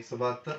172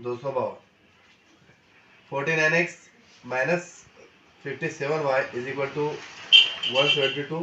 252. 49x minus 57y is equal to 172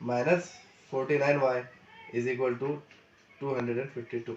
minus 49y is equal to 252.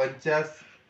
49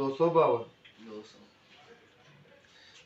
252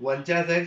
49x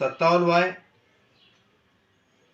57y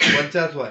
49y.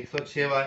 106y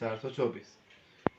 424.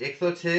106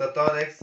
57x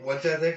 49x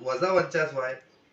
49y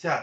4.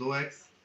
2x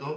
2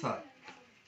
7.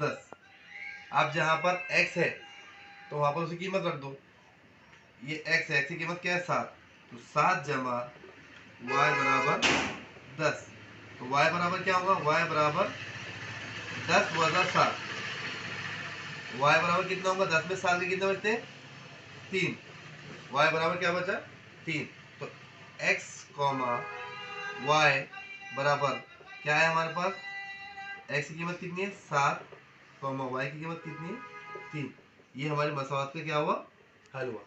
10. अब जहाँ पर x है तो वहाँ पर उसकी कीमत रख दो। ये x है, x की कीमत क्या है 7, तो 7 जमा y बराबर 10। तो y बराबर क्या होगा, y बराबर 10 वजा 7। y बराबर कितना होगा, 10 में 7 के कितने बचते हैं 3। y बराबर क्या बचा 3। तो x कॉमा y बराबर क्या है हमारे पास, x की कीमत कितनी है 7 कॉमा y की कीमत कितनी है 3। ये हमारी मसवात का क्या हुआ, हल हुआ।